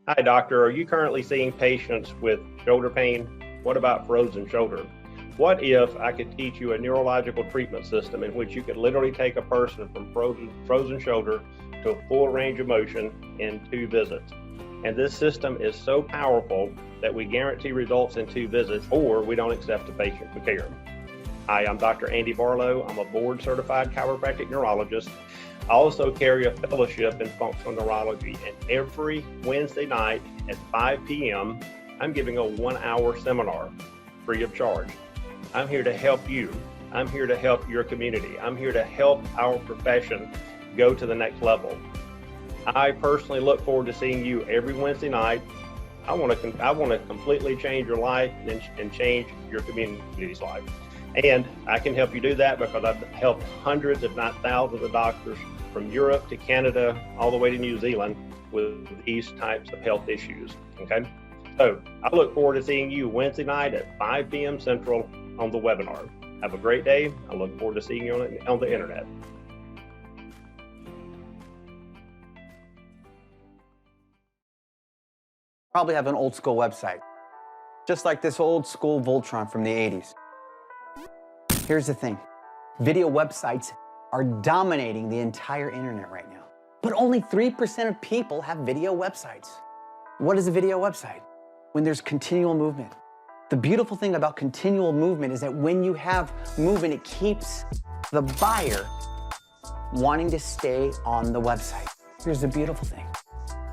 Hi, doctor. Are you currently seeing patients with shoulder pain? What about frozen shoulder? What if I could teach you a neurological treatment system in which you could literally take a person from frozen shoulder to a full range of motion in 2 visits? And this system is so powerful that we guarantee results in 2 visits, or we don't accept the patient for care. Hi, I'm Dr. Andy Barlow. I'm a board certified chiropractic neurologist. I also carry a fellowship in functional neurology, and every Wednesday night at 5 p.m., I'm giving a 1-hour seminar free of charge. I'm here to help you. I'm here to help your community. I'm here to help our profession go to the next level. I personally look forward to seeing you every Wednesday night. I want to completely change your life and change your community's life. And I can help you do that because I've helped hundreds, if not thousands, of doctors from Europe to Canada, all the way to New Zealand with these types of health issues, okay? So I look forward to seeing you Wednesday night at 5 p.m. Central on the webinar. Have a great day. I look forward to seeing you on the internet. Probably have an old school website, just like this old school Voltron from the 80s. Here's the thing, video websites are dominating the entire internet right now, but only 3% of people have video websites. What is a video website? When there's continual movement. The beautiful thing about continual movement is that when you have movement, it keeps the buyer wanting to stay on the website. Here's the beautiful thing.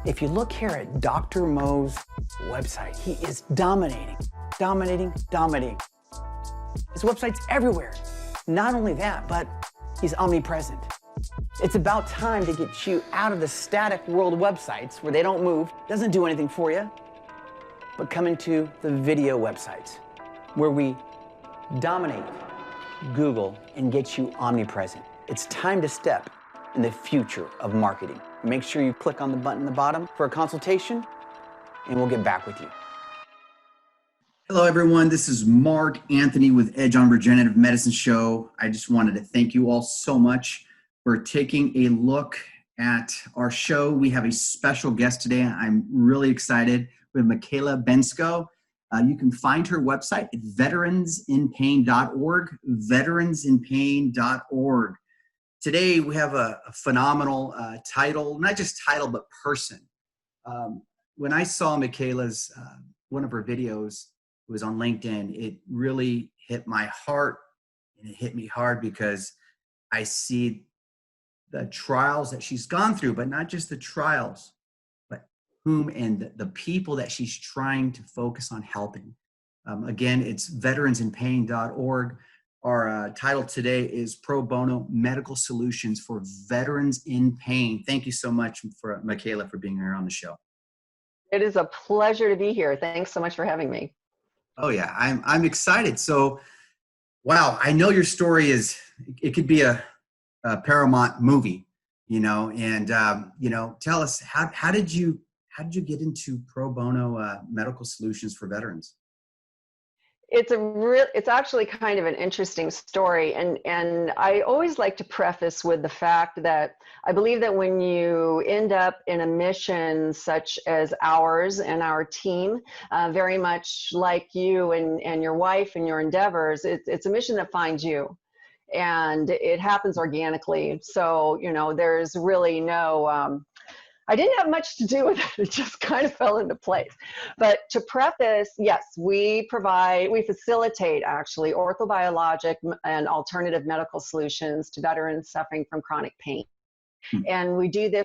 If you look here at Dr. Mo's website, he is dominating. His website's everywhere. Not only that, but he's omnipresent. It's about time to get you out of the static world websites where they don't move, doesn't do anything for you, but come into the video websites where we dominate Google and get you omnipresent. It's time to step in the future of marketing. Make sure you click on the button at the bottom for a consultation, and we'll get back with you. Hello, everyone. This is Mark Anthony with Edge on Regenerative Medicine Show. I just wanted to thank you all so much for taking a look at our show. We have a special guest today. I'm really excited. We have Micaela Bensko. You can find her website at veteransinpain.org, veteransinpain.org. Today, we have a phenomenal title, not just title, but person. When I saw Micaela's, one of her videos, it was on LinkedIn, it really hit my heart, and it hit me hard because I see the trials that she's gone through, but not just the trials, but whom and the people that she's trying to focus on helping. Again, it's veteransinpain.org. Our title today is Pro Bono Medical Solutions for Veterans in Pain. Thank you so much, for Micaela, for being here on the show. It is a pleasure to be here. Thanks so much for having me. Oh yeah, I'm excited. So, wow, I know your story it could be a Paramount movie, and tell us how did you get into pro bono medical solutions for veterans? It's actually kind of an interesting story, and I always like to preface with the fact that I believe that when you end up in a mission such as ours and our team, very much like you and your wife and your endeavors, it's a mission that finds you, and it happens organically. So there's really no I didn't have much to do with it. It just kind of fell into place. But to preface, yes, we facilitate actually orthobiologic and alternative medical solutions to veterans suffering from chronic pain. And we do this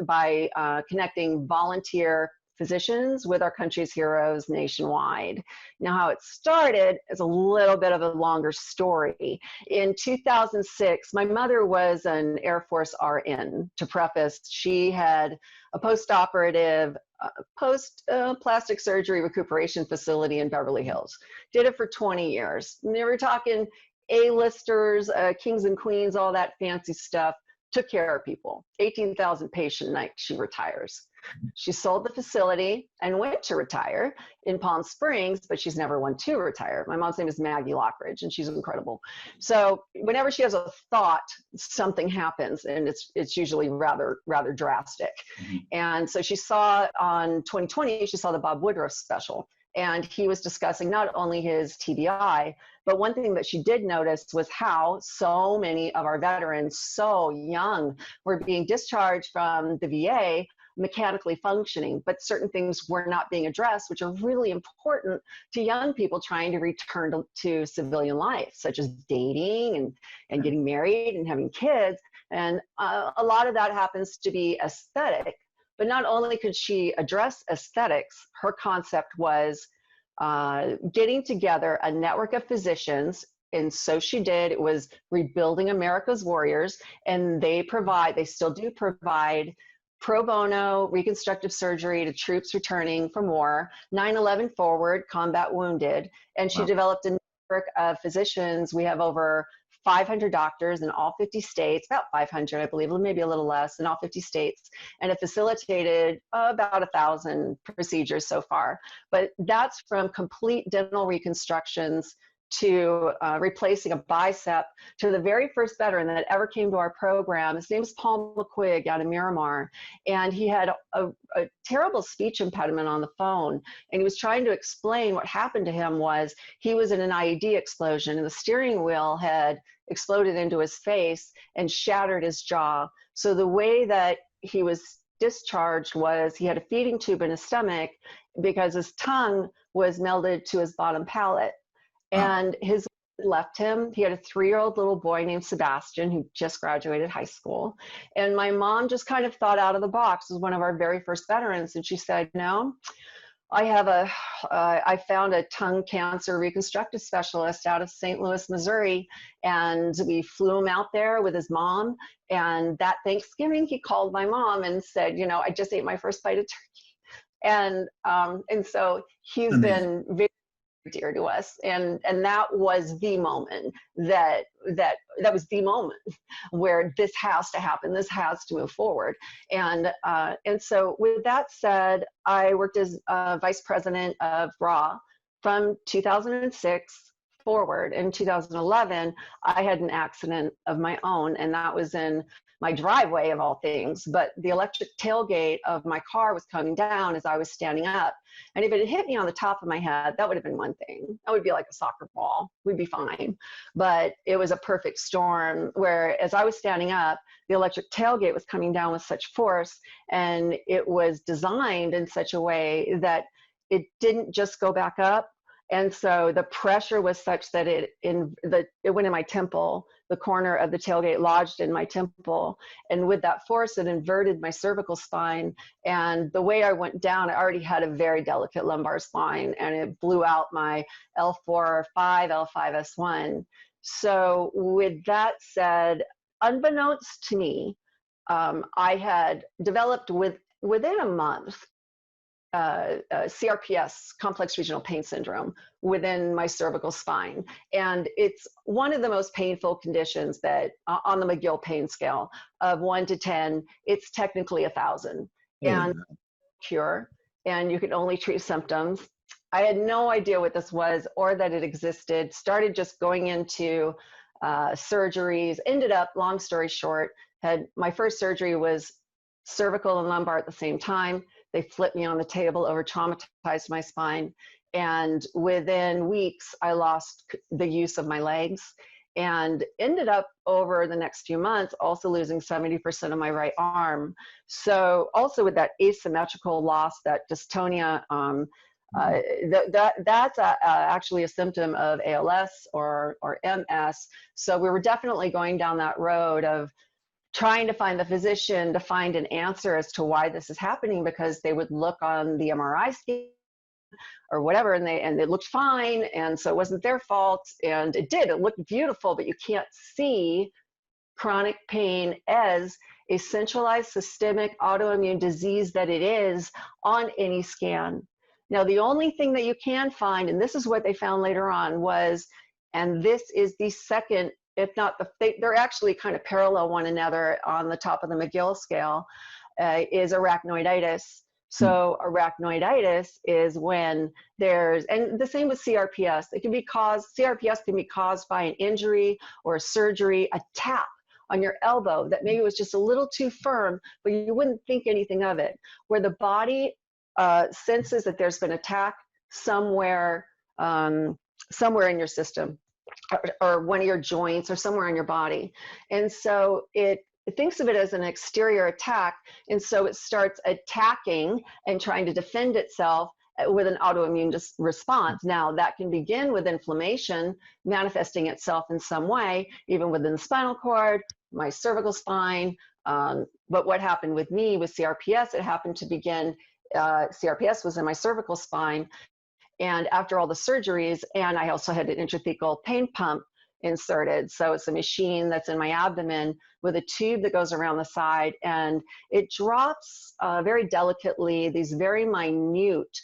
by connecting volunteer physicians with our country's heroes nationwide. Now, how it started is a little bit of a longer story. In 2006, my mother was an Air Force RN. To preface, she had a post-operative, post-plastic surgery recuperation facility in Beverly Hills. Did it for 20 years. And they were talking A-listers, kings and queens, all that fancy stuff. took care of people. 18,000 patient nights, she retires. She sold the facility and went to retire in Palm Springs, but she's never won to retire. My mom's name is Maggie Lockridge, and she's incredible. So whenever she has a thought, something happens, and it's usually rather drastic. And so she saw on 2020, she saw the Bob Woodruff special, and he was discussing not only his TBI, but one thing that she did notice was how so many of our veterans, so young, were being discharged from the VA mechanically functioning, but certain things were not being addressed, which are really important to young people trying to return to civilian life, such as dating and getting married and having kids. And a lot of that happens to be aesthetic. But not only could she address aesthetics, her concept was getting together a network of physicians. And so she did. It was Rebuilding America's Warriors. And they still do provide pro bono reconstructive surgery to troops returning from war, 9/11 forward, combat wounded. And she developed a network of physicians. We have over 500 doctors in all 50 states, about 500, I believe, maybe a little less, in all 50 states, and have facilitated about 1,000 procedures so far. But that's from complete dental reconstructions to replacing a bicep, to the very first veteran that ever came to our program. His name is Paul McQuigg out of Miramar, and he had a terrible speech impediment on the phone, and he was trying to explain what happened to him was he was in an IED explosion, and the steering wheel had exploded into his face and shattered his jaw. So the way that he was discharged was he had a feeding tube in his stomach because his tongue was melded to his bottom palate. And his left him. He had a 3-year-old little boy named Sebastian who just graduated high school. And my mom just kind of thought out of the box, was one of our very first veterans. And she said, no, I found a tongue cancer reconstructive specialist out of St. Louis, Missouri. And we flew him out there with his mom. And that Thanksgiving, he called my mom and said, I just ate my first bite of turkey. And so he's been very dear to us, and that was the moment that was the moment where this has to happen, this has to move forward. And so with that said, I worked as vice president of RAW from 2006 forward. In 2011, I had an accident of my own, and that was in my driveway of all things, but the electric tailgate of my car was coming down as I was standing up. And if it had hit me on the top of my head, that would have been one thing. That would be like a soccer ball. We'd be fine. But it was a perfect storm where as I was standing up, the electric tailgate was coming down with such force, and it was designed in such a way that it didn't just go back up. And so the pressure was such that it went in my temple. The corner of the tailgate lodged in my temple. And with that force, it inverted my cervical spine. And the way I went down, I already had a very delicate lumbar spine, and it blew out my L4, L5, L5S1. So with that said, unbeknownst to me, I had developed within a month, CRPS, complex regional pain syndrome, within my cervical spine. And it's one of the most painful conditions that on the McGill pain scale of 1 to 10, it's technically 1,000 and cure, and you can only treat symptoms. I had no idea what this was or that it existed, started just going into surgeries, ended up, long story short, my first surgery was cervical and lumbar at the same time. They flipped me on the table, over traumatized my spine. And within weeks, I lost the use of my legs and ended up over the next few months also losing 70% of my right arm. So also with that asymmetrical loss, that dystonia, that's actually a symptom of ALS or MS. So we were definitely going down that road of trying to find the physician to find an answer as to why this is happening, because they would look on the MRI scan or whatever, and it looked fine, and so it wasn't their fault, and it looked beautiful, but you can't see chronic pain as a centralized systemic autoimmune disease that it is on any scan. Now, the only thing that you can find, and this is what they found later on, was, and this is the second if not they're actually kind of parallel one another on the top of the McGill scale, is arachnoiditis. So arachnoiditis is when there's, and the same with CRPS. CRPS can be caused by an injury or a surgery, a tap on your elbow that maybe was just a little too firm, but you wouldn't think anything of it, where the body senses that there's been attack somewhere, somewhere in your system, or one of your joints, or somewhere in your body. And so it thinks of it as an exterior attack, and so it starts attacking and trying to defend itself with an autoimmune response. Now, that can begin with inflammation manifesting itself in some way, even within the spinal cord, my cervical spine. But what happened with me with CRPS, it happened to begin, CRPS was in my cervical spine. And after all the surgeries, and I also had an intrathecal pain pump inserted. So it's a machine that's in my abdomen with a tube that goes around the side, and it drops very delicately these very minute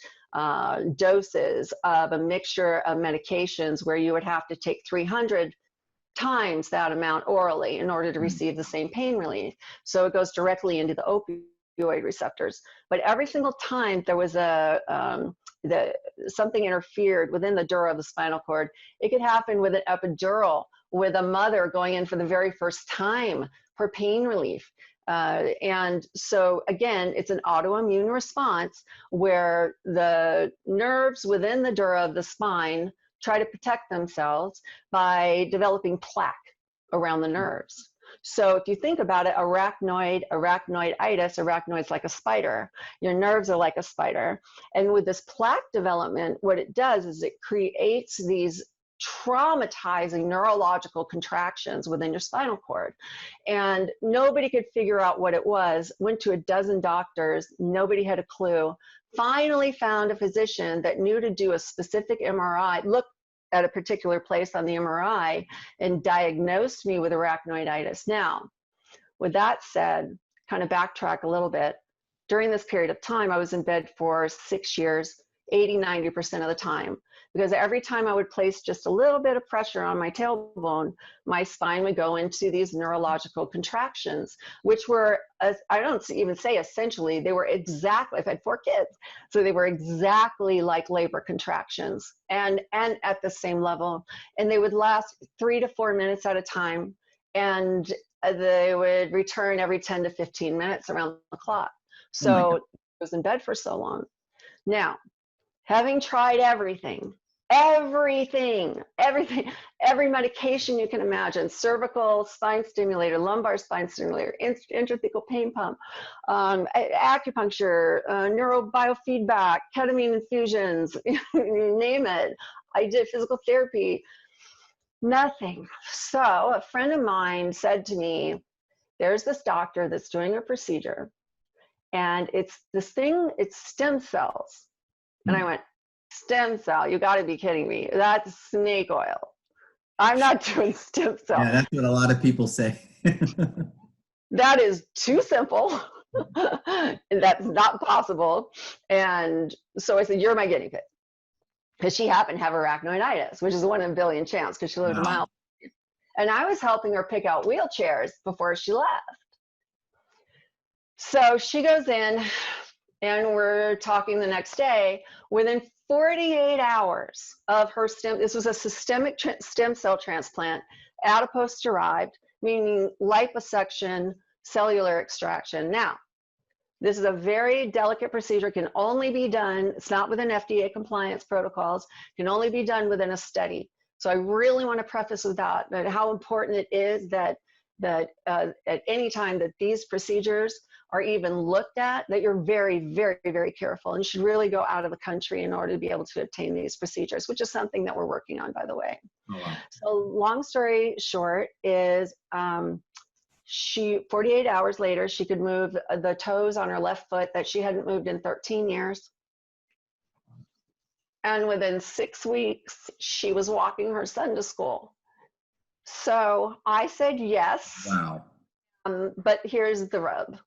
doses of a mixture of medications, where you would have to take 300 times that amount orally in order to receive the same pain relief. So it goes directly into the opioid receptors. But every single time there was something interfered within the dura of the spinal cord, it could happen with an epidural, with a mother going in for the very first time for pain relief. And so again, it's an autoimmune response where the nerves within the dura of the spine try to protect themselves by developing plaque around the nerves. So if you think about it, arachnoiditis, arachnoid's like a spider. Your nerves are like a spider. And with this plaque development, what it does is it creates these traumatizing neurological contractions within your spinal cord. And nobody could figure out what it was. Went to a dozen doctors. Nobody had a clue. Finally found a physician that knew to do a specific MRI, look at a particular place on the MRI, and diagnosed me with arachnoiditis. Now, with that said, kind of backtrack a little bit. During this period of time, I was in bed for 6 years, 80–90% of the time, because every time I would place just a little bit of pressure on my tailbone, my spine would go into these neurological contractions, which were, I don't even say essentially, they were exactly, I've had 4 kids, so they were exactly like labor contractions, and at the same level. And they would last 3 to 4 minutes at a time, and they would return every 10 to 15 minutes around the clock. So I was in bed for so long. Now, having tried everything, every medication you can imagine, cervical spine stimulator, lumbar spine stimulator, intrathecal pain pump, acupuncture, neurobiofeedback, ketamine infusions, you name it. I did physical therapy, nothing. So a friend of mine said to me, there's this doctor that's doing a procedure, and it's this thing, it's stem cells. And I went, stem cell? You got to be kidding me. That's snake oil. I'm not doing stem cell. Yeah, that's what a lot of people say. That is too simple. That's not possible. And so I said, you're my guinea pig. Because she happened to have arachnoiditis, which is a 1 in a billion chance, because she lived a mile. And I was helping her pick out wheelchairs before she left. So she goes in, and we're talking the next day. Within 48 hours of her this was a systemic stem cell transplant, adipose derived, meaning liposuction, cellular extraction. Now, this is a very delicate procedure, can only be done, it's not within FDA compliance protocols, can only be done within a study. So I really want to preface with that how important it is that at any time that these procedures are even looked at, that you're very, very, very careful, and should really go out of the country in order to be able to obtain these procedures, which is something that we're working on, by the way. Oh, wow. So long story short is 48 hours later, she could move the toes on her left foot that she hadn't moved in 13 years. And within 6 weeks, she was walking her son to school. So I said yes. Wow. But here's the rub.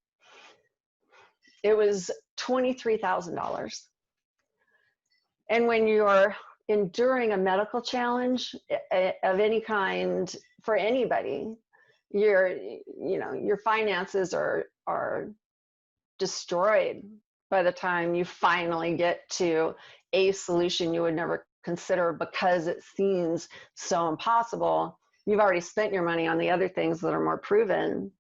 It was $23,000. And when you're enduring a medical challenge of any kind, for anybody. Your finances are destroyed by the time you finally get to a solution you would never consider because it seems so impossible. You've already spent your money on the other things that are more proven.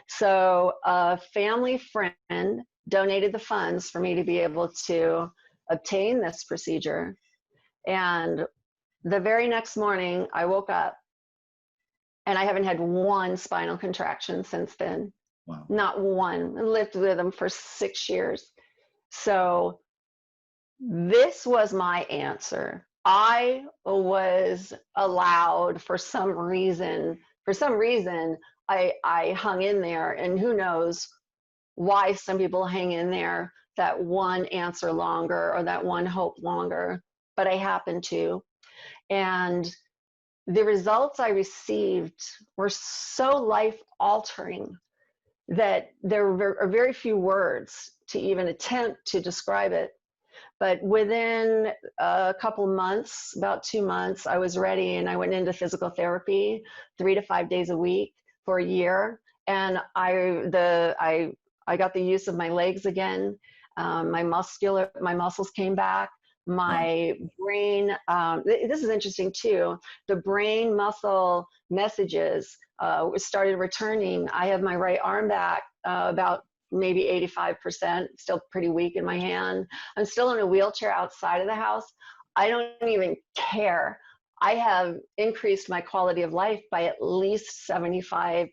So a family friend donated the funds for me to be able to obtain this procedure. And the very next morning I woke up and I haven't had one spinal contraction since then. Wow. Not one. I lived with them for 6 years. So this was my answer. I was allowed for some reason, I hung in there, and who knows why some people hang in there, that one answer longer or that one hope longer, but I happened to. And the results I received were so life altering that there are very few words to even attempt to describe it. But within a couple months, about 2 months, I was ready, and I went into physical therapy 3 to 5 days a week for a year. And I got the use of my legs again. My muscles came back. My brain, this is interesting too, the brain muscle messages started returning. I have my right arm back about maybe 85%, still pretty weak in my hand. I'm still in a wheelchair outside of the house. I don't even care. I have increased my quality of life by at least 75%,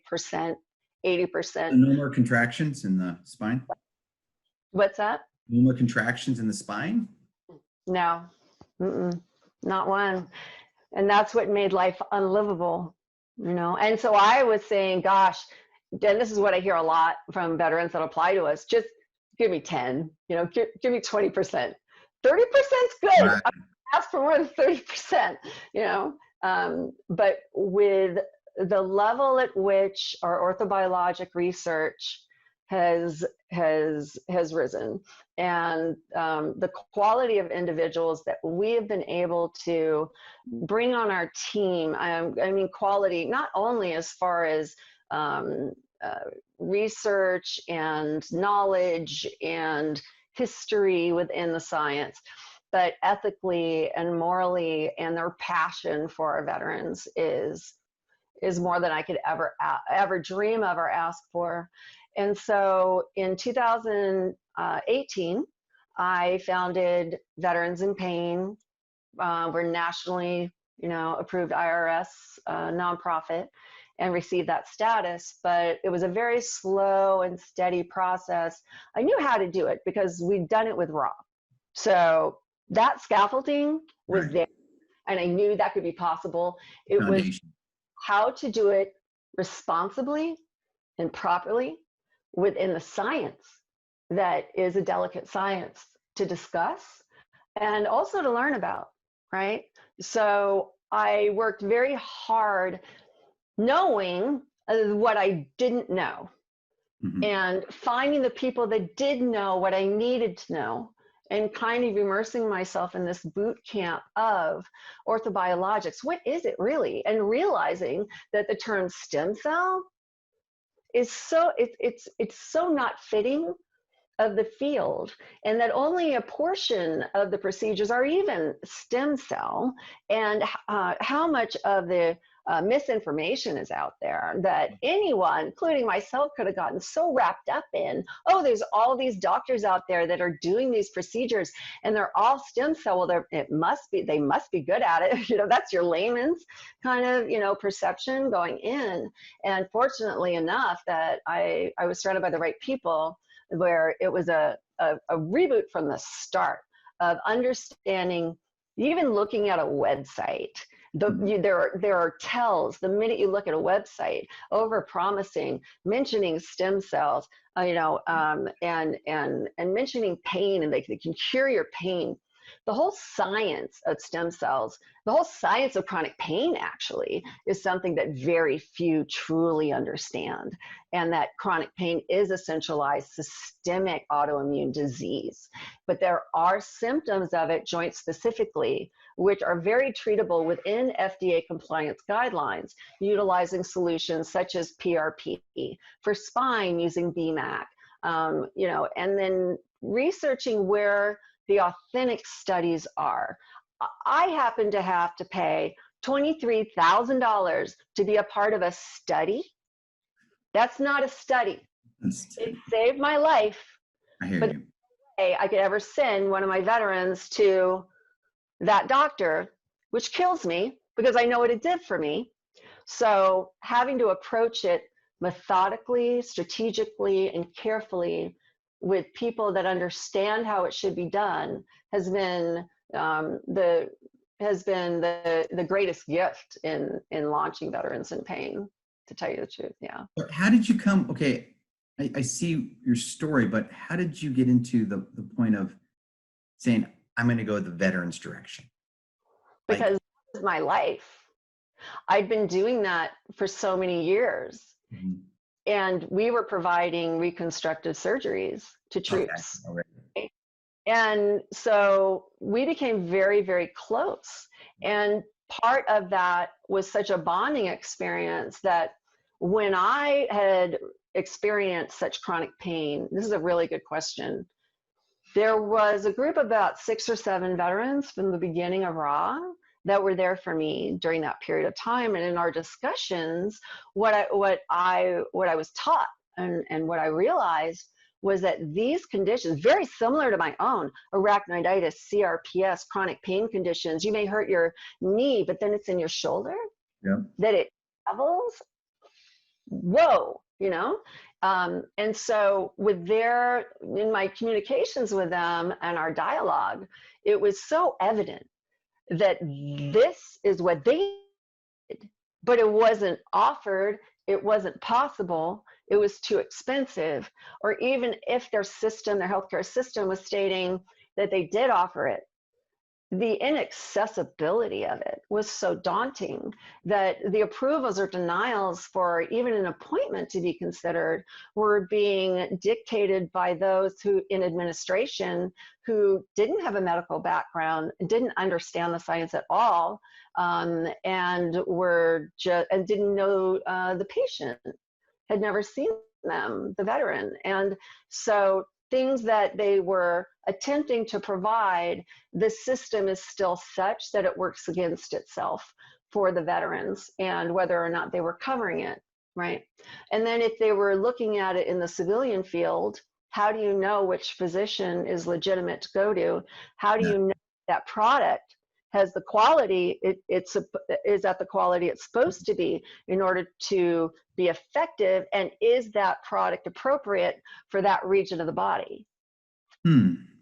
80%. No more contractions in the spine? What's that? No more contractions in the spine? No, not one. And that's what made life unlivable, And so I was saying, gosh, and this is what I hear a lot from veterans that apply to us, just give me 10, give me 20%. 30% is good. Right. I ask for more than 30%, but with the level at which our orthobiologic research has risen, and the quality of individuals that we have been able to bring on our team. I mean, quality not only as far as research and knowledge and history within the science, but ethically and morally, and their passion for our veterans is more than I could ever dream of or ask for. And so in 2018, I founded Veterans in Pain. We're nationally, approved IRS nonprofit, and received that status. But it was a very slow and steady process. I knew how to do it because we'd done it with Rob. So that scaffolding was there, and I knew that could be possible. It was how to do it responsibly and properly within the science that is a delicate science to discuss and also to learn about, right? So I worked very hard knowing what I didn't know, and finding the people that did know what I needed to know, and kind of immersing myself in this boot camp of orthobiologics. What is it really? And realizing that the term stem cell is it's so not fitting of the field, and that only a portion of the procedures are even stem cell, and how much of the misinformation is out there that anyone, including myself, could have gotten so wrapped up in. Oh, there's all these doctors out there that are doing these procedures and they're all stem cell. Well, they must be good at it. That's your layman's kind of, perception going in. And fortunately enough that I was surrounded by the right people, where it was a reboot from the start of understanding, even looking at a website. There are tells the minute you look at a website, over promising, mentioning stem cells, and mentioning pain, and they can cure your pain. The whole science of stem cells, the whole science of chronic pain actually is something that very few truly understand, and that chronic pain is a centralized systemic autoimmune disease. But there are symptoms of it, joint specifically, which are very treatable within FDA compliance guidelines, utilizing solutions such as PRP, for spine using BMAC, and then researching where the authentic studies are. I happen to have to pay $23,000 to be a part of a study. That's not a study. It saved my life. I hear but you. I could ever send one of my veterans to that doctor, which kills me because I know what it did for me. So having to approach it methodically, strategically, and carefully with people that understand how it should be done has been the greatest gift in launching Veterans in Pain, to tell you the truth. Yeah. How did you come? Okay, I see your story, but how did you get into the point of saying, I'm going to go the veterans direction? Because this is my life. I'd been doing that for so many years. Mm-hmm. And we were providing reconstructive surgeries to troops. Okay. And so we became very, very close. And part of that was such a bonding experience that when I had experienced such chronic pain, this is a really good question. There was a group of about 6 or 7 veterans from the beginning of RAW that were there for me during that period of time. And in our discussions, what I was taught and what I realized was that these conditions, very similar to my own, arachnoiditis, CRPS, chronic pain conditions, you may hurt your knee, but then it's in your shoulder, that it travels. Whoa, and so in my communications with them and our dialogue, it was so evident that this is what they did, but it wasn't offered, it wasn't possible, it was too expensive, or even if their healthcare system was stating that they did offer it, the inaccessibility of it was so daunting that the approvals or denials for even an appointment to be considered were being dictated by those who in administration who didn't have a medical background, didn't understand the science at all, and didn't know the patient, had never seen them, the veteran. And so things that they were attempting to provide, the system is still such that it works against itself for the veterans and whether or not they were covering it, right? And then if they were looking at it in the civilian field, how do you know which physician is legitimate to go to? How do you know that product has the quality, is at the quality it's supposed to be in order to be effective, and is that product appropriate for that region of the body?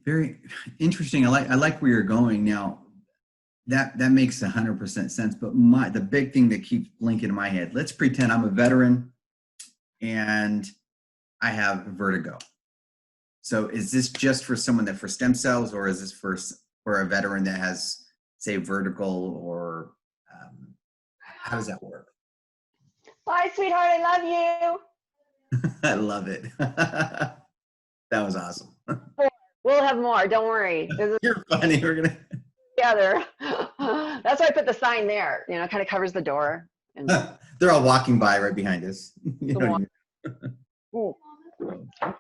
Very interesting. I like where you're going now. That makes 100% sense. But the big thing that keeps blinking in my head, let's pretend I'm a veteran and I have vertigo. So is this just for someone for stem cells, or is this for a veteran that has, say, vertical, or how does that work? Bye, sweetheart. I love you. I love it. That was awesome. We'll have more. Don't worry. You're funny. We're gonna together. That's why I put the sign there. Kind of covers the door. And they're all walking by right behind us.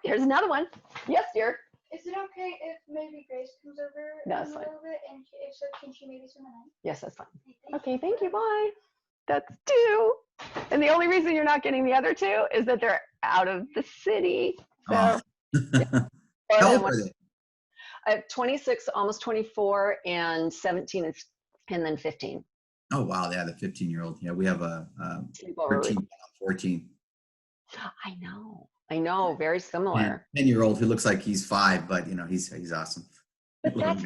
Here's another one. Yes, dear. Is it okay if maybe Grace comes over That's a little bit, and if so, can she maybe swim a night? Yes, that's fine. Okay, thank you. Bye. That's 2. And the only reason you're not getting the other 2 is that they're out of the city. So, yeah. How old are they? I have 26, almost 24, and 17, and then 15. Oh, wow. Yeah, the 15-year-old. Yeah, we have a 13, 14. I know, very similar. 10-year-old who looks like he's 5, but he's awesome. But that's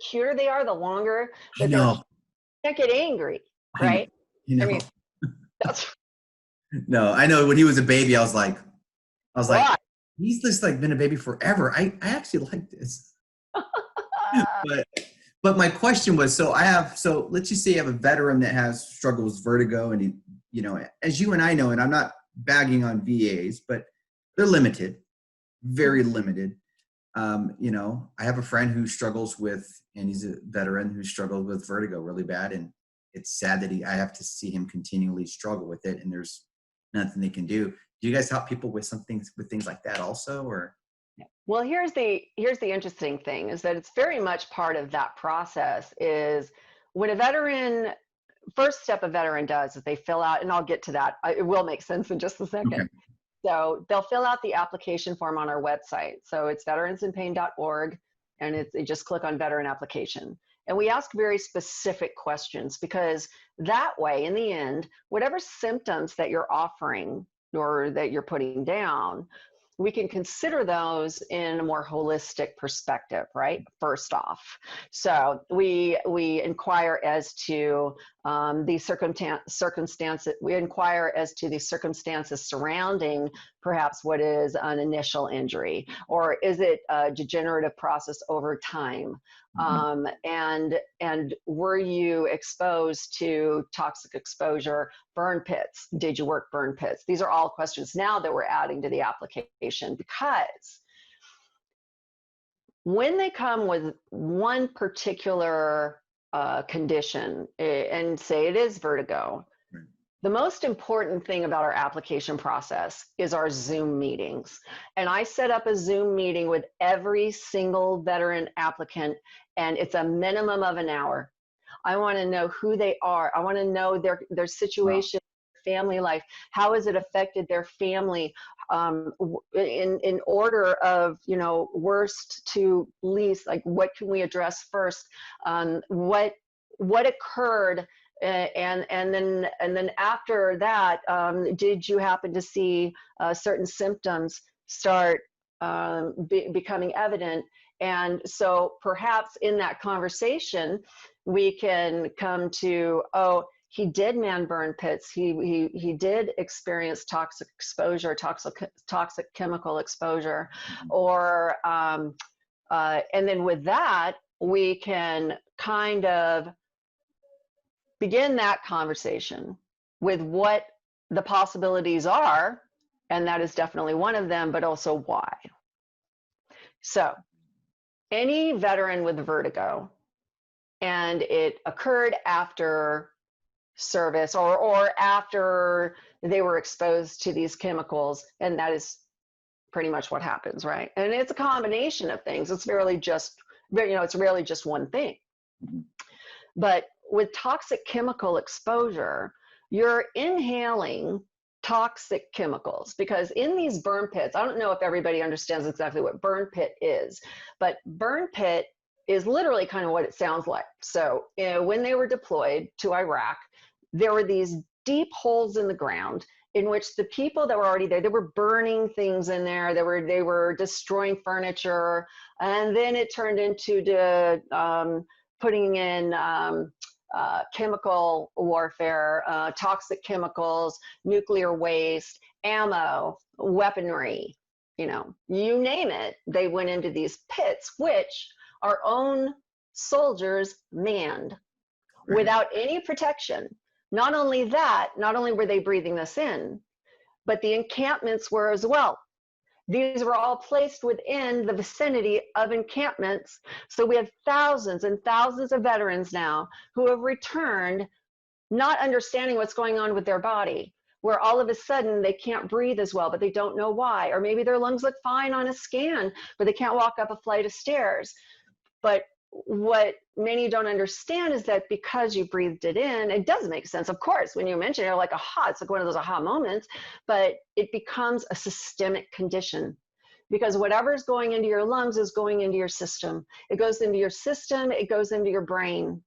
cuter they are, the longer that they get angry, right? I mean, that's. No, I know when he was a baby, I was like, he's just like been a baby forever. I actually like this. but my question was, so let's just say you have a veteran that has struggles with vertigo, and as you and I know, and I'm not bagging on VAs, but they're limited, very limited. I have a friend who struggles with, and he's a veteran who struggled with vertigo really bad, and it's sad that I have to see him continually struggle with it, and there's nothing they can do. Do you guys help people with things like that also, or? Well, here's the interesting thing is that it's very much part of that process is when a veteran, first step a veteran does is they fill out, and I'll get to that. It will make sense in just a second. Okay. So they'll fill out the application form on our website. So it's veteransinpain.org, and you just click on veteran application. And we ask very specific questions because that way, in the end, whatever symptoms that you're offering or that you're putting down, we can consider those in a more holistic perspective, right? First off. So we inquire as to the circumstances, we inquire as to the circumstances surrounding perhaps what is an initial injury, or is it a degenerative process over time? And were you exposed to toxic exposure, burn pits? Did you work burn pits? These are all questions now that we're adding to the application, because when they come with one particular condition and say it is vertigo, the most important thing about our application process is our Zoom meetings. And I set up a Zoom meeting with every single veteran applicant, and it's a minimum of an hour. I want to know who they are. I want to know their situation, family life. How has it affected their family in order of, worst to least? Like, what can we address first? What occurred? And then after that, did you happen to see certain symptoms start becoming evident? And so perhaps in that conversation, we can come to, oh, he did man burn pits. He did experience toxic exposure, toxic chemical exposure, or and then with that, we can kind of begin that conversation with what the possibilities are, and that is definitely one of them, but also why. So any veteran with vertigo, and it occurred after service or after they were exposed to these chemicals, and that is pretty much what happens, right? And it's a combination of things. It's really just one thing. But with toxic chemical exposure, you're inhaling toxic chemicals, because in these burn pits, I don't know if everybody understands exactly what burn pit is, but burn pit is literally kind of what it sounds like. So when they were deployed to Iraq, there were these deep holes in the ground in which the people that were already there, they were burning things in there. They were destroying furniture, and then it turned into putting in chemical warfare, toxic chemicals, nuclear waste, ammo, weaponry, you name it. They went into these pits, which our own soldiers manned without any protection. Not only that, not only were they breathing this in, but the encampments were as well. These were all placed within the vicinity of encampments. So we have thousands and thousands of veterans now who have returned not understanding what's going on with their body, where all of a sudden they can't breathe as well, but they don't know why. Or maybe their lungs look fine on a scan, but they can't walk up a flight of stairs. But what many don't understand is that because you breathed it in, it does make sense. Of course, when you mention it, you're like, aha, it's like one of those aha moments, but it becomes a systemic condition, because whatever's going into your lungs is going into your system. It goes into your system, it goes into your brain.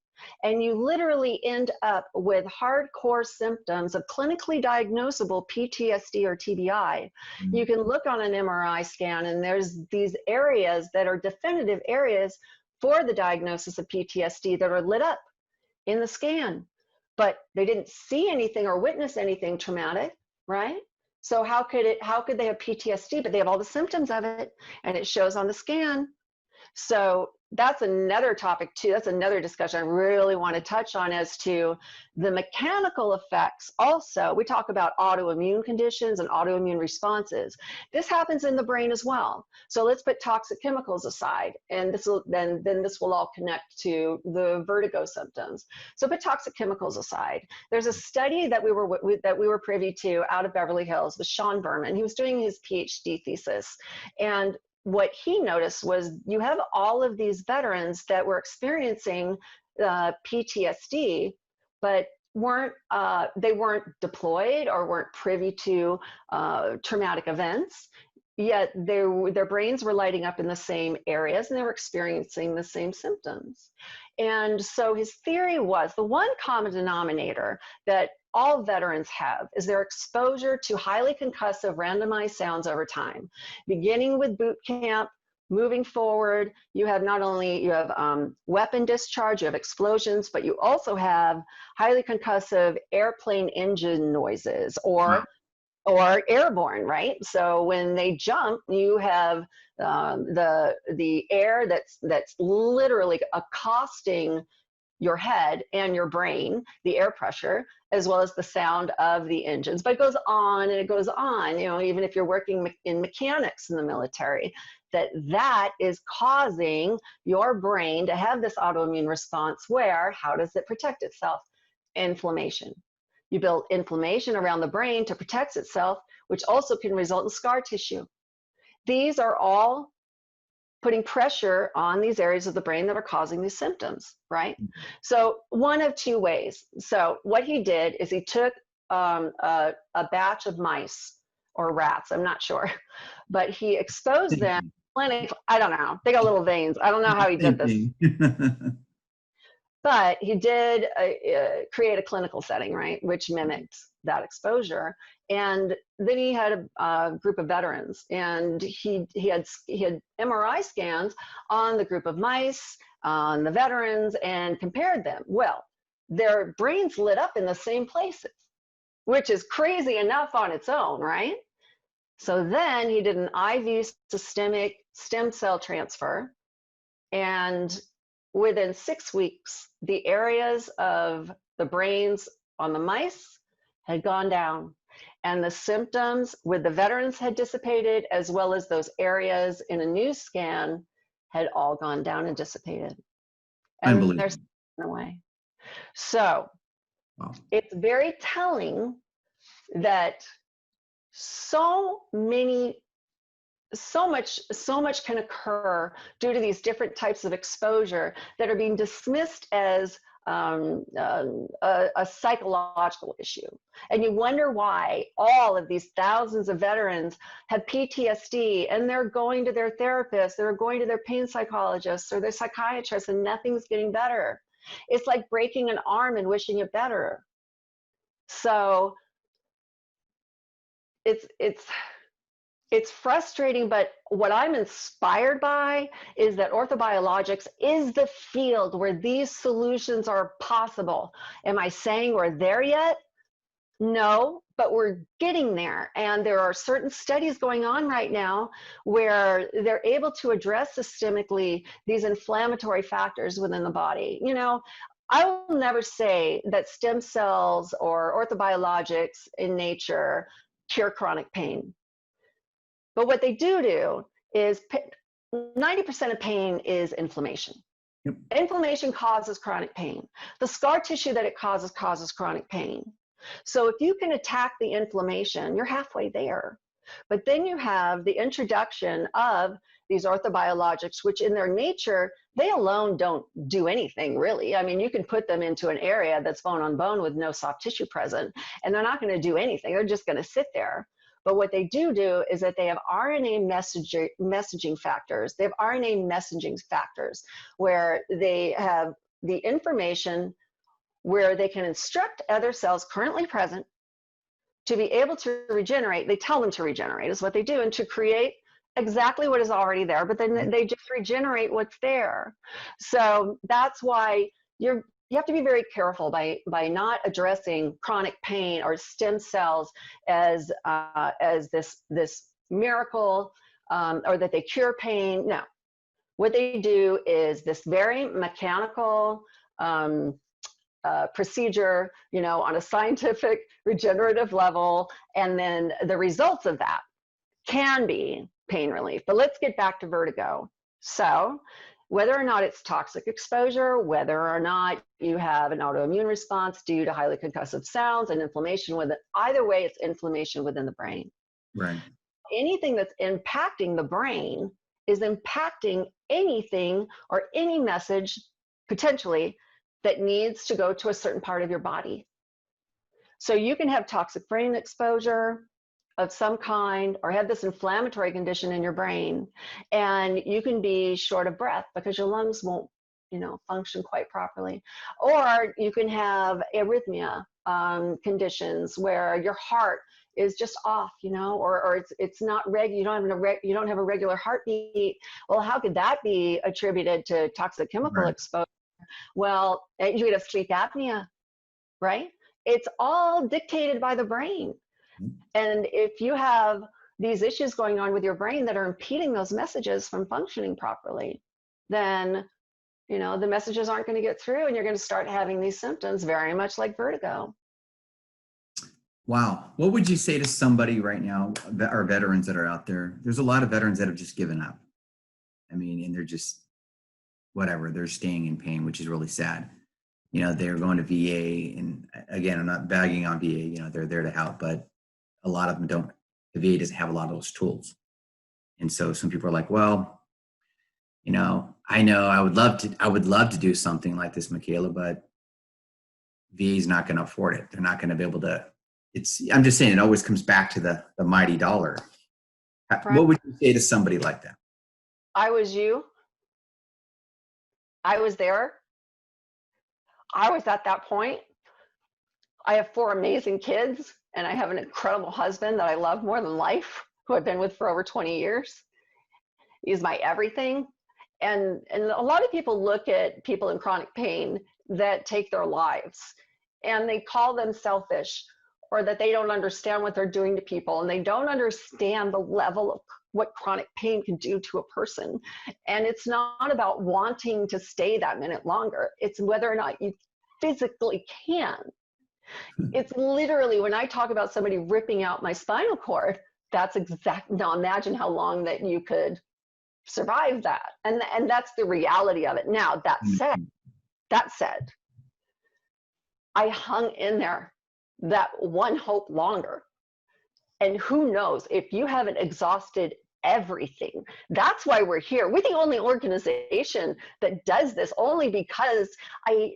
And you literally end up with hardcore symptoms of clinically diagnosable PTSD or TBI. You can look on an MRI scan, and there's these areas that are definitive areas for the diagnosis of PTSD that are lit up in the scan, but they didn't see anything or witness anything traumatic, right? So how could they have PTSD, but they have all the symptoms of it, and it shows on the scan? So that's another topic too. That's another discussion I really want to touch on as to the mechanical effects. Also, we talk about autoimmune conditions and autoimmune responses. This happens in the brain as well. So let's put toxic chemicals aside, and this will then this will all connect to the vertigo symptoms. So put toxic chemicals aside. There's a study that we were privy to out of Beverly Hills with Sean Berman. He was doing his PhD thesis, and what he noticed was you have all of these veterans that were experiencing PTSD, but they weren't deployed or weren't privy to traumatic events, yet their brains were lighting up in the same areas and they were experiencing the same symptoms. And so his theory was the one common denominator that all veterans have is their exposure to highly concussive randomized sounds over time. Beginning with boot camp, moving forward, you have not only weapon discharge, you have explosions, but you also have highly concussive airplane engine noises or airborne, right? So when they jump, you have the air that's literally accosting your head and your brain, the air pressure, as well as the sound of the engines. But it goes on and it goes on, even if you're working in mechanics in the military, that is causing your brain to have this autoimmune response where, how does it protect itself? Inflammation. You build inflammation around the brain to protect itself, which also can result in scar tissue. These are all putting pressure on these areas of the brain that are causing these symptoms, right? So one of two ways. So what he did is he took a batch of mice or rats, I'm not sure, but he exposed them. I don't know. They got little veins. I don't know how he did this. But he did create a clinical setting, right, which mimicked that exposure. And then he had a group of veterans, and he had MRI scans on the group of mice, on the veterans, and compared them. Well, their brains lit up in the same places, which is crazy enough on its own, right? So then he did an IV systemic stem cell transfer, and within 6 weeks, the areas of the brains on the mice had gone down, and the symptoms with the veterans had dissipated, as well as those areas in a new scan had all gone down and dissipated. And they're away. So it's very telling that so much can occur due to these different types of exposure that are being dismissed as a psychological issue. And you wonder why all of these thousands of veterans have PTSD and they're going to their therapists, they're going to their pain psychologists or their psychiatrists, and nothing's getting better. It's like breaking an arm and wishing it better. So it's frustrating, but what I'm inspired by is that orthobiologics is the field where these solutions are possible. Am I saying we're there yet? No, but we're getting there. And there are certain studies going on right now where they're able to address systemically these inflammatory factors within the body. I will never say that stem cells or orthobiologics in nature cure chronic pain. But what they do is 90% of pain is inflammation. Yep. Inflammation causes chronic pain. The scar tissue that it causes chronic pain. So if you can attack the inflammation, you're halfway there. But then you have the introduction of these orthobiologics, which in their nature, they alone don't do anything really. I mean, you can put them into an area that's bone on bone with no soft tissue present, and they're not going to do anything. They're just going to sit there. But what they do is that they have RNA messaging factors. They have RNA messaging factors where they have the information where they can instruct other cells currently present to be able to regenerate. They tell them to regenerate is what they do, and to create exactly what is already there, but then they just regenerate what's there. So that's why you have to be very careful by not addressing chronic pain or stem cells as this miracle or that they cure pain. No, What they do is this very mechanical procedure, you know, on a scientific regenerative level. And then the results of that can be pain relief. But let's get back to vertigo. So whether or not it's toxic exposure, whether or not you have an autoimmune response due to highly concussive sounds and inflammation with it, either way, it's inflammation within the brain. Right. Anything that's impacting the brain is impacting anything or any message potentially that needs to go to a certain part of your body. So you can have toxic brain exposure of some kind or have this inflammatory condition in your brain, and you can be short of breath because your lungs won't, you know, function quite properly. Or you can have arrhythmia conditions where your heart is just off, you know, or it's not you don't have a regular heartbeat. Well, how could that be attributed to toxic chemical exposure? Well, you could have sleep apnea, right? It's all dictated by the brain. And if you have these issues going on with your brain that are impeding those messages from functioning properly, then, you know, the messages aren't going to get through and you're going to start having these symptoms very much like vertigo. Wow. What would you say to somebody right now, our veterans that are out there? There's a lot of veterans that have just given up. I mean, and they're just, whatever, they're staying in pain, which is really sad. You know, they're going to VA, and again, I'm not bagging on VA, you know, they're there to help, but a lot of them don't. The VA doesn't have a lot of those tools. And so some people are like, well, you know I would love to do something like this, Micaela, but VA is not going to afford it. They're not going to be able to. I'm just saying, it always comes back to the mighty dollar. Right. What would you say to somebody like that? I was you. I was there. I was at that point. I have 4 amazing kids, and I have an incredible husband that I love more than life, who I've been with for over 20 years. He's my everything. And a lot of people look at people in chronic pain that take their lives, and they call them selfish, or that they don't understand what they're doing to people, and they don't understand the level of what chronic pain can do to a person. And it's not about wanting to stay that minute longer. It's whether or not you physically can. It's literally, when I talk about somebody ripping out my spinal cord, that's exactly, now imagine how long that you could survive that. And that's the reality of it. Now, that said, I hung in there that one hope longer. And who knows, if you haven't exhausted everything, that's why we're here. We're the only organization that does this, only because I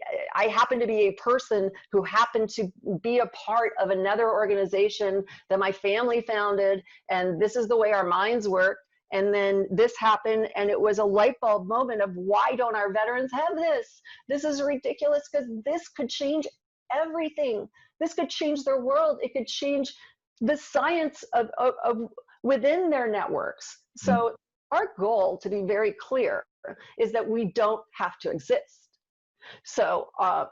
happen to be a person who happened to be a part of another organization that my family founded, and this is the way our minds work. And then this happened, and it was a light bulb moment of, why don't our veterans have this? This is ridiculous, because this could change everything. This could change their world. It could change the science of within their networks. So our goal, to be very clear, is that we don't have to exist. So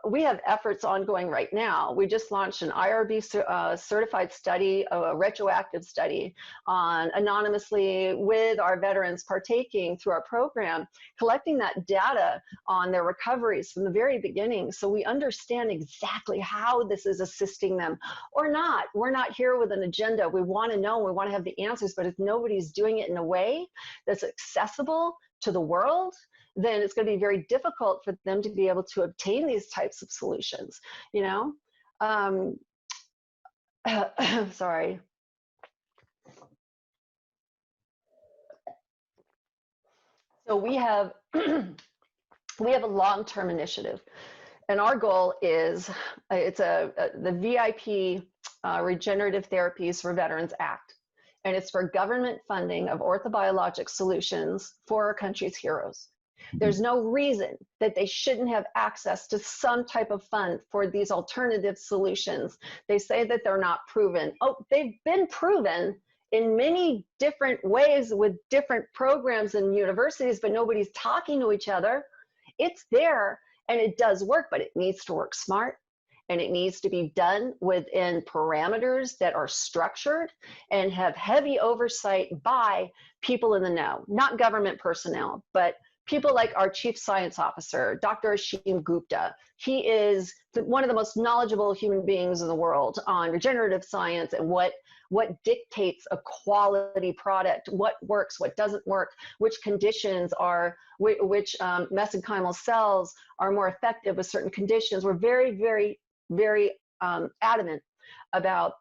we have efforts ongoing right now. We just launched an IRB certified study, a retroactive study, on anonymously with our veterans partaking through our program, collecting that data on their recoveries from the very beginning, so we understand exactly how this is assisting them or not. We're not here with an agenda. We want to know, we want to have the answers, but if nobody's doing it in a way that's accessible to the world, then it's going to be very difficult for them to be able to obtain these types of solutions, you know? Sorry. So we have, we have a long-term initiative, and our goal is, it's the VIP Regenerative Therapies for Veterans Act, and it's for government funding of orthobiologic solutions for our country's heroes. There's no reason that they shouldn't have access to some type of fund for these alternative solutions. They say that they're not proven. Oh, they've been proven in many different ways with different programs and universities, but nobody's talking to each other. It's there, and it does work, but it needs to work smart, and it needs to be done within parameters that are structured and have heavy oversight by people in the know, not government personnel, but people like our Chief Science Officer, Dr. Ashim Gupta. He is one of the most knowledgeable human beings in the world on regenerative science and what dictates a quality product, what works, what doesn't work, which conditions are, which mesenchymal cells are more effective with certain conditions. We're very, very, very adamant about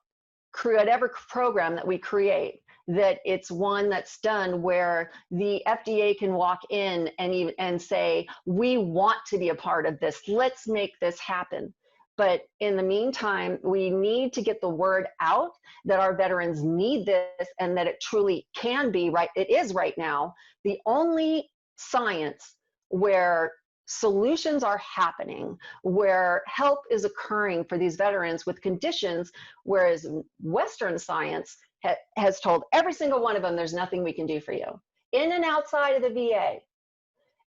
whatever program that we create, that it's one that's done where the FDA can walk in and say, we want to be a part of this. Let's make this happen. But in the meantime, we need to get the word out that our veterans need this and that it truly can be right. It is right now the only science where solutions are happening, where help is occurring for these veterans with conditions, whereas Western science has told every single one of them, there's nothing we can do for you, in and outside of the VA.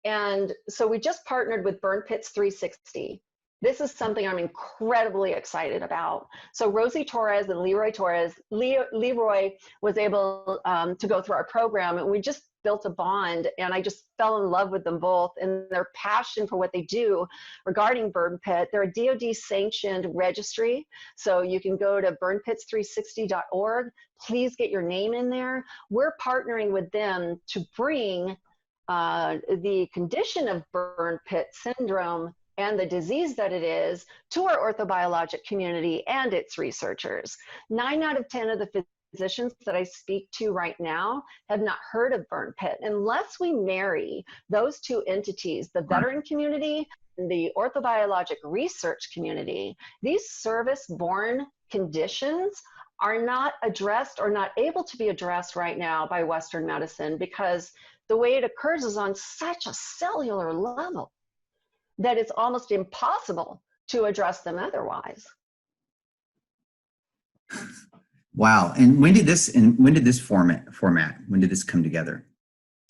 And so we just partnered with Burn Pits 360. This is something I'm incredibly excited about. So Rosie Torres and Leroy Torres, Leroy was able to go through our program, and we just built a bond, and I just fell in love with them both and their passion for what they do regarding Burn Pit. They're a DoD sanctioned registry, so you can go to burnpits360.org. Please get your name in there. We're partnering with them to bring the condition of burn pit syndrome and the disease that it is to our orthobiologic community and its researchers. 9 out of 10 of the physicians that I speak to right now have not heard of burn pit. Unless we marry those two entities, the veteran community and the orthobiologic research community, these service-borne conditions are not addressed or not able to be addressed right now by Western medicine, because the way it occurs is on such a cellular level that it's almost impossible to address them otherwise. Wow. And when did this format, when did this come together?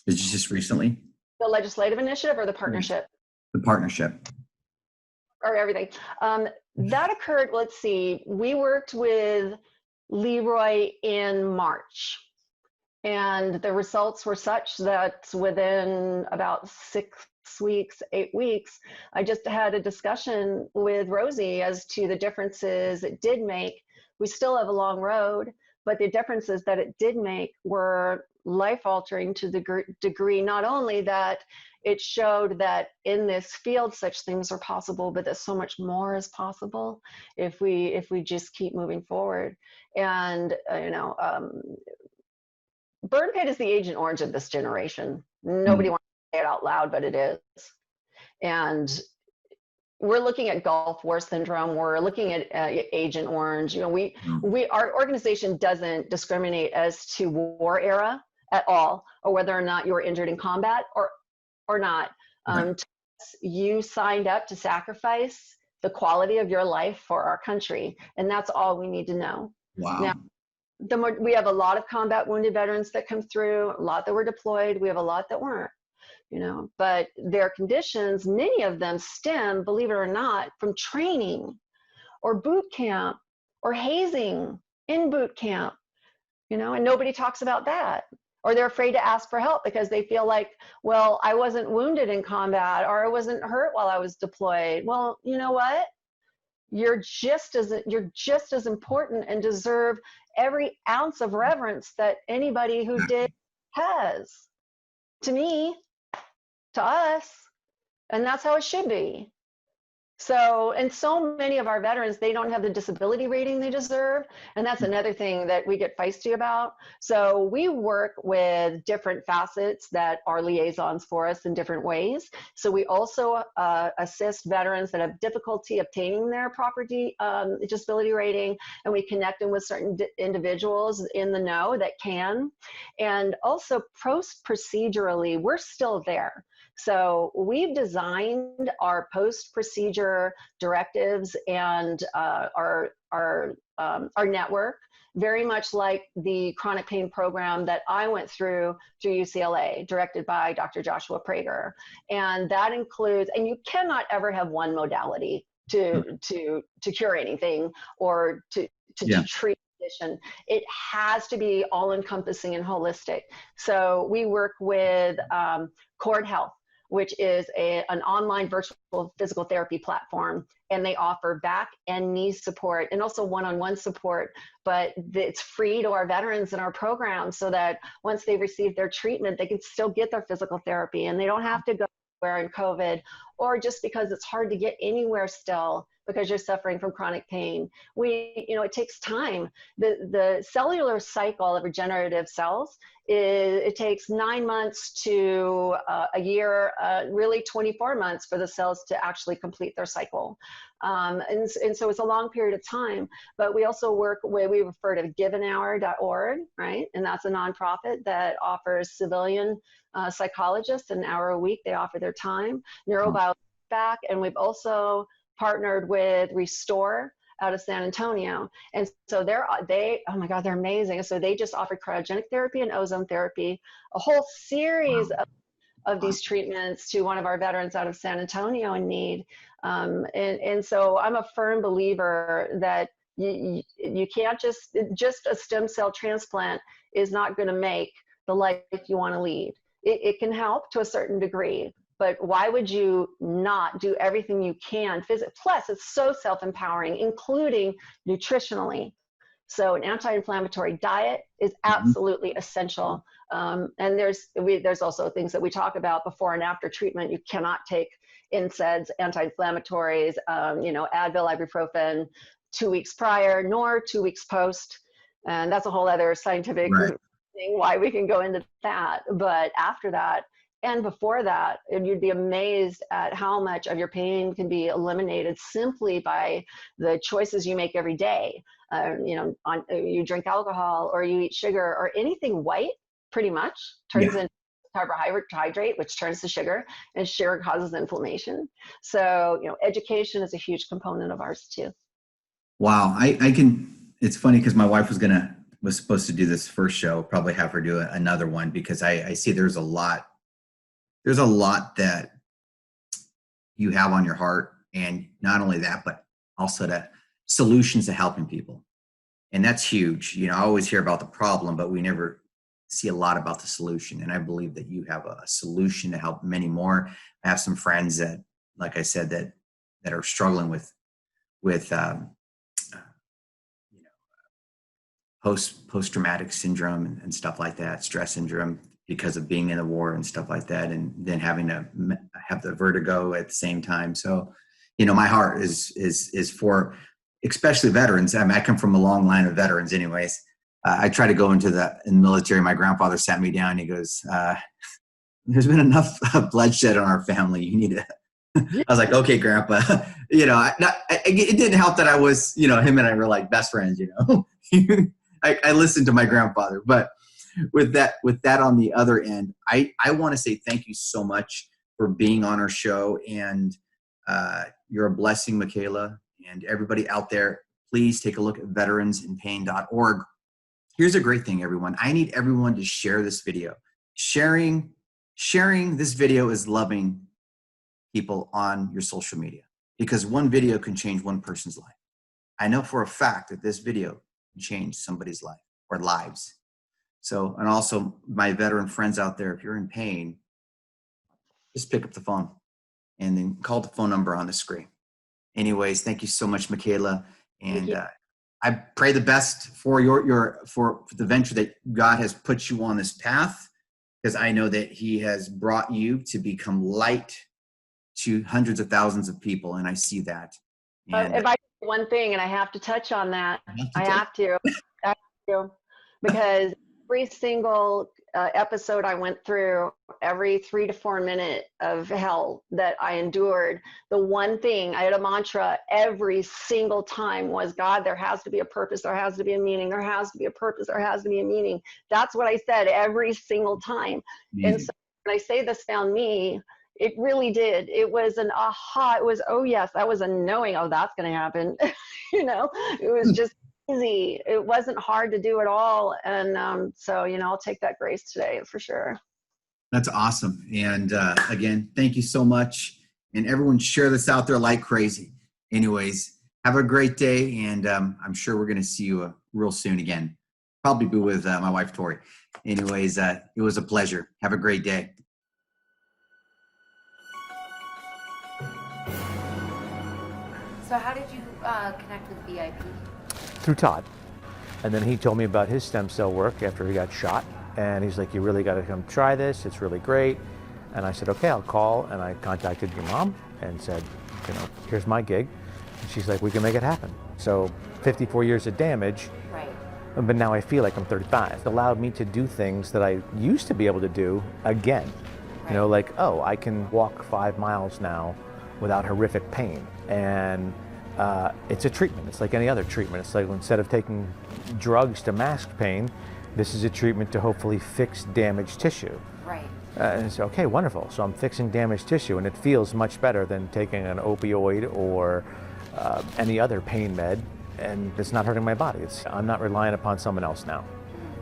Is it just recently? The legislative initiative or the partnership? The partnership. Or everything. That occurred, let's see, we worked with Leroy in March. And the results were such that within about 6 weeks, 8 weeks, I just had a discussion with Rosie as to the differences it did make. We still have a long road, but the differences that it did make were life-altering to the degree, not only that it showed that in this field such things are possible, but that so much more is possible if we just keep moving forward. And burn pit is the Agent Orange of this generation. Nobody wants to say it out loud, but it is. And we're looking at Gulf War syndrome. We're looking at Agent Orange. Our organization doesn't discriminate as to war era at all, or whether or not you were injured in combat or not. You signed up to sacrifice the quality of your life for our country, and that's all we need to know. Wow. Now, we have a lot of combat wounded veterans that come through, a lot that were deployed. We have a lot that weren't. But their conditions, many of them stem, believe it or not, from training or boot camp or hazing in boot camp, and nobody talks about that. Or they're afraid to ask for help because they feel like, well, I wasn't wounded in combat, or I wasn't hurt while I was deployed. Well, you know what? You're just as important and deserve every ounce of reverence that anybody who did has. To me, to us, and that's how it should be. So, and so many of our veterans, they don't have the disability rating they deserve, and that's another thing that we get feisty about. So we work with different facets that are liaisons for us in different ways. So we also assist veterans that have difficulty obtaining their proper disability rating, and we connect them with certain individuals in the know that can. And also post-procedurally, we're still there. So we've designed our post-procedure directives and our network very much like the chronic pain program that I went through UCLA, directed by Dr. Joshua Prager. And that includes, and you cannot ever have one modality to cure anything or to treat a condition. It has to be all-encompassing and holistic. So we work with Cord Health. which is an online virtual physical therapy platform. And they offer back and knee support and also one-on-one support, but it's free to our veterans in our program so that once they receive their treatment, they can still get their physical therapy and they don't have to go anywhere in COVID, or just because it's hard to get anywhere still because you're suffering from chronic pain. It takes time. The cellular cycle of regenerative cells it takes 9 months to a year, really 24 months for the cells to actually complete their cycle. And so it's a long period of time, but we also work where we refer to giveanhour.org, right? And that's a nonprofit that offers civilian psychologists an hour a week. They offer their time, neurobiofeedback, and we've also partnered with Restore out of San Antonio. And so oh my God, they're amazing. So they just offered cryogenic therapy and ozone therapy, a whole series of these treatments to one of our veterans out of San Antonio in need. And so I'm a firm believer that you can't just a stem cell transplant is not going to make the life you want to lead. It can help to a certain degree, but why would you not do everything you can physically? Plus, it's so self-empowering, including nutritionally. So an anti-inflammatory diet is absolutely essential. And there's also things that we talk about before and after treatment. You cannot take NSAIDs, anti-inflammatories, Advil, ibuprofen 2 weeks prior, nor 2 weeks post. And that's a whole other scientific thing, why we can go into that. But after that, and before that, you'd be amazed at how much of your pain can be eliminated simply by the choices you make every day. You drink alcohol or you eat sugar or anything white, pretty much turns into carbohydrate, which turns to sugar, and sugar causes inflammation. So, education is a huge component of ours too. Wow. It's funny because my wife was supposed to do this first show, probably have her do another one, because I see there's a lot that you have on your heart, and not only that, but also that solutions to helping people. And that's huge. I always hear about the problem, but we never see a lot about the solution. And I believe that you have a solution to help many more. I have some friends that, like I said, that are struggling with post-traumatic syndrome and stuff like that, stress syndrome, because of being in a war and stuff like that, and then having to have the vertigo at the same time. So, my heart is for especially veterans. I come from a long line of veterans anyways. I try to go in the military. My grandfather sat me down. He goes, there's been enough bloodshed on our family. You need to, I was like, okay, Grandpa. It didn't help that I was, him and I were like best friends, I listened to my grandfather, but with that on the other end, I want to say thank you so much for being on our show, and you're a blessing, Micaela, and everybody out there. Please take a look at veteransinpain.org. Here's a great thing, everyone. I need everyone to share this video. Sharing this video is loving people on your social media, because one video can change one person's life. I know for a fact that this video can change somebody's life or lives. So, and also my veteran friends out there, if you're in pain, just pick up the phone and then call the phone number on the screen. Anyways, thank you so much, Micaela. And I pray the best for for the venture that God has put you on this path, because I know that He has brought you to become light to hundreds of thousands of people. And I see that. And if I do one thing, and I have to touch on that, I have to, because every single episode I went through, every 3 to 4 minute of hell that I endured, the one thing, I had a mantra every single time was, God, there has to be a purpose, there has to be a meaning, there has to be a purpose, there has to be a meaning. That's what I said every single time. Amazing. And so when I say this found me, it really did. It was an aha. It was, oh yes, that was a knowing, oh, that's going to happen. It was just easy. It wasn't hard to do at all. And so, I'll take that grace today for sure. That's awesome. And again, thank you so much. And everyone share this out there like crazy. Anyways, have a great day. And I'm sure we're going to see you real soon again. Probably be with my wife, Tori. Anyways, it was a pleasure. Have a great day. So how did you connect with VIP? Through Todd. And then he told me about his stem cell work after he got shot. And he's like, you really got to come try this. It's really great. And I said, okay, I'll call. And I contacted your mom and said, you know, here's my gig. And she's like, we can make it happen. So 54 years of damage. Right. But now I feel like I'm 35. It allowed me to do things that I used to be able to do again. Right. You know, like, oh, I can walk 5 miles now without horrific pain. And it's a treatment. It's like any other treatment. It's like instead of taking drugs to mask pain, this is a treatment to hopefully fix damaged tissue. Right. And it's okay, wonderful. So I'm fixing damaged tissue, and it feels much better than taking an opioid or any other pain med, and it's not hurting my body. I'm not relying upon someone else now.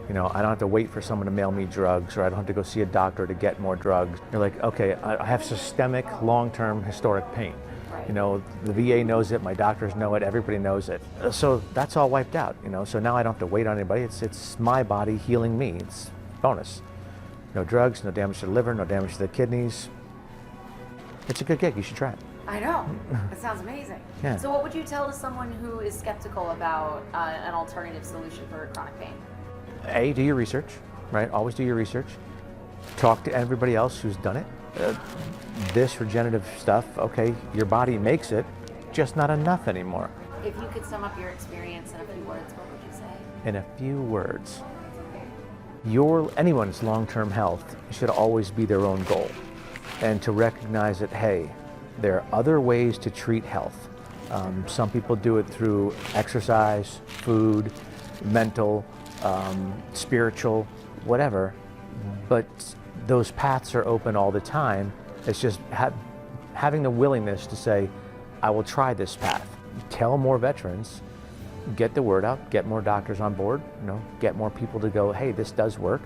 You know, I don't have to wait for someone to mail me drugs, or I don't have to go see a doctor to get more drugs. You're like, okay, I have systemic, long-term historic pain. You know, the VA knows it, my doctors know it, everybody knows it. So that's all wiped out, you know, so now I don't have to wait on anybody. It's my body healing me. It's bonus. No drugs, no damage to the liver, no damage to the kidneys. It's a good gig, you should try it. I know. It sounds amazing. Yeah. So what would you tell to someone who is skeptical about an alternative solution for chronic pain? A, do your research, right? Always do your research. Talk to everybody else who's done it. This regenerative stuff, okay, your body makes it, just not enough anymore. If you could sum up your experience in a few words, what would you say? In a few words, anyone's long-term health should always be their own goal, and to recognize that, hey, there are other ways to treat health. Some people do it through exercise, food, mental, spiritual, whatever, but those paths are open all the time. It's just having the willingness to say, I will try this path. Tell more veterans, get the word out, get more doctors on board, you know, get more people to go, hey, this does work,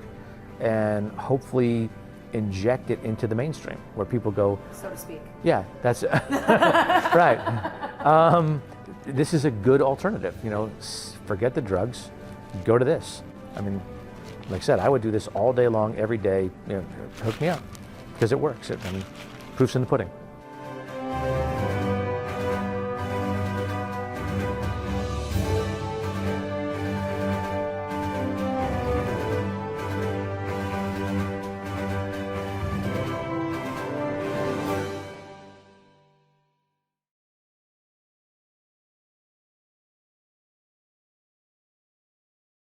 and hopefully inject it into the mainstream where people go, So to speak. yeah, that's right. This is a good alternative, you know, forget the drugs, go to this. I mean, like I said, I would do this all day long, every day, you know, hook me up, because it works. Proof's in the pudding.